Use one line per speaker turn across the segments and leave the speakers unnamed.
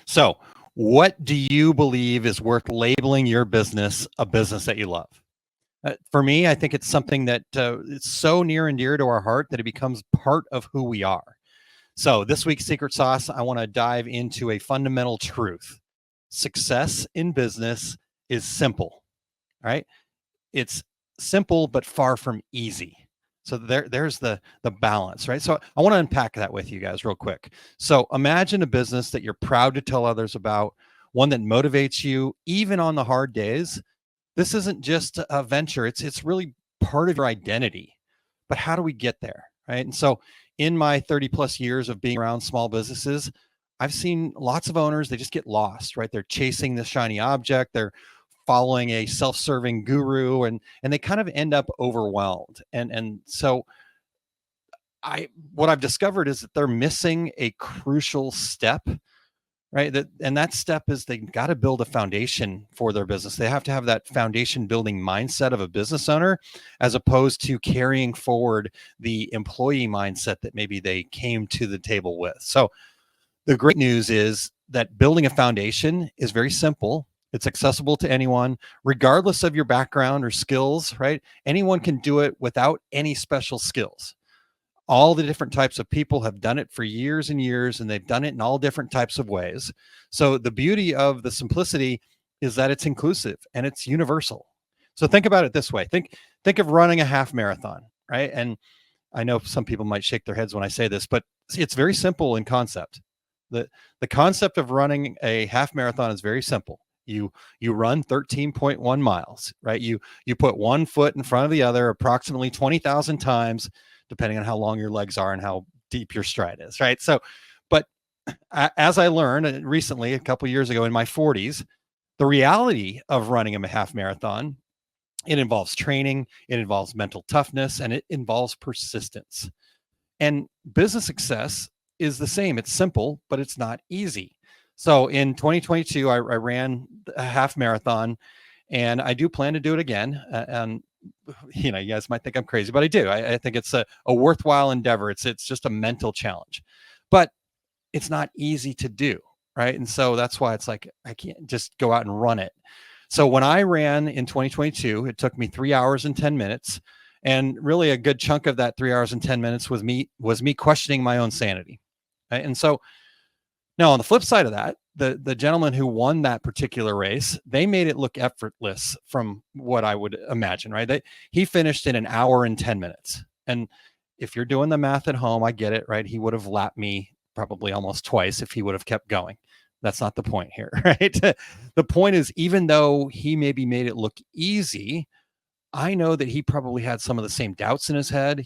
So, what do you believe is worth labeling your business a business that you love? For me, I think it's something that it's so near and dear to our heart that it becomes part of who we are. So, this week's secret sauce, I want to dive into a fundamental truth. Success in business is simple, right? It's simple but far from easy. So there's the balance, right? So I want to unpack that with you guys real quick. So imagine a business that you're proud to tell others about, one that motivates you even on the hard days. This isn't just a venture, it's really part of your identity. But how do we get there, right? And so in my 30 plus years of being around small businesses, I've seen lots of owners, they just get lost, right? They're chasing the shiny object, they're following a self-serving guru, and they kind of end up overwhelmed. And so I what I've discovered is that they're missing a crucial step, right? That step is they got to build a foundation for their business. They have to have that foundation building mindset of a business owner, as opposed to carrying forward the employee mindset that maybe they came to the table with. So the great news is that building a foundation is very simple. It's accessible to anyone, regardless of your background or skills, right? Anyone can do it without any special skills. All the different types of people have done it for years and years, and they've done it in all different types of ways. So the beauty of the simplicity is that it's inclusive and it's universal. So think about it this way. Think of running a half marathon, right? And I know some people might shake their heads when I say this, but it's very simple in concept. The concept of running a half marathon is very simple. You run 13.1 miles, right? You put one foot in front of the other approximately 20,000 times, depending on how long your legs are and how deep your stride is, right? So, but as I learned recently, a couple of years ago in my 40s, the reality of running a half marathon, it involves training, it involves mental toughness, and it involves persistence. And business success is the same. It's simple, but it's not easy. So in 2022, I ran a half marathon, and I do plan to do it again. And you guys might think I'm crazy, but I do. I think it's a worthwhile endeavor. It's just a mental challenge, but it's not easy to do, right? And so that's why it's like I can't just go out and run it. So when I ran in 2022, it took me 3 hours and 10 minutes. And really a good chunk of that 3 hours and 10 minutes was me questioning my own sanity. Right? And so now on the flip side of that, the gentleman who won that particular race, they made it look effortless from what I would imagine, right? He finished in an hour and 10 minutes. And if you're doing the math at home, I get it, right? He would have lapped me probably almost twice if he would have kept going. That's not the point here, right? The point is, even though he maybe made it look easy, I know that he probably had some of the same doubts in his head.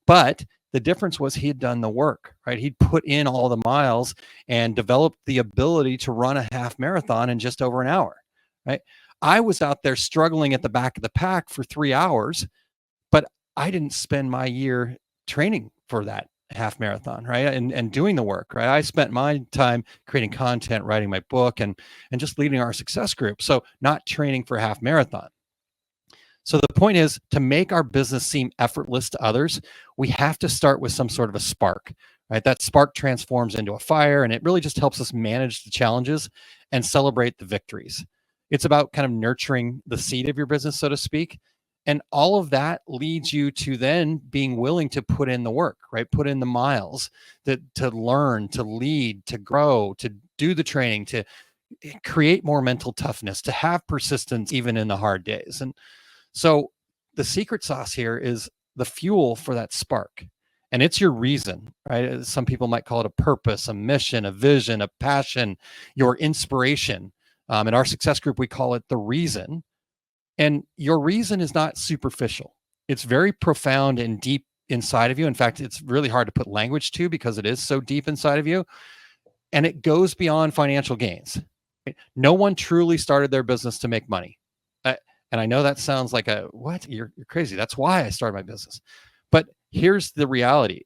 But the difference was he had done the work, right? He'd put in all the miles and developed the ability to run a half marathon in just over an hour, right? I was out there struggling at the back of the pack for 3 hours, but I didn't spend my year training for that half marathon, right? And doing the work, right? I spent my time creating content, writing my book, and just leading our success group. So not training for a half marathon. So the point is, to make our business seem effortless to others, we have to start with some sort of a spark, right? That spark transforms into a fire, and it really just helps us manage the challenges and celebrate the victories. It's about kind of nurturing the seed of your business, so to speak. And all of that leads you to then being willing to put in the work, right? Put in the miles to learn, to lead, to grow, to do the training, to create more mental toughness, to have persistence even in the hard days. And so the secret sauce here is the fuel for that spark. And it's your reason, right? Some people might call it a purpose, a mission, a vision, a passion, your inspiration. In our success group, we call it the reason. And your reason is not superficial. It's very profound and deep inside of you. In fact, it's really hard to put language to because it is so deep inside of you. And it goes beyond financial gains. No one truly started their business to make money. And I know that sounds like what? You're crazy. That's why I started my business. But here's the reality.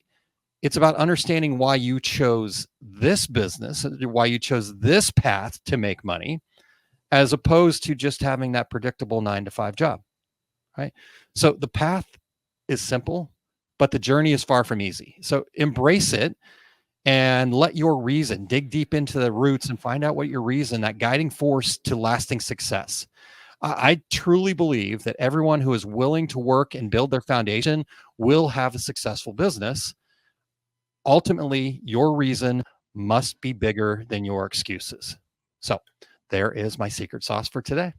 It's about understanding why you chose this business, why you chose this path to make money, as opposed to just having that predictable 9-to-5 job, right? So the path is simple, but the journey is far from easy. So embrace it and let your reason dig deep into the roots and find out what your reason, that guiding force to lasting success. I truly believe that everyone who is willing to work and build their foundation will have a successful business. Ultimately, your reason must be bigger than your excuses. So, there is my secret sauce for today.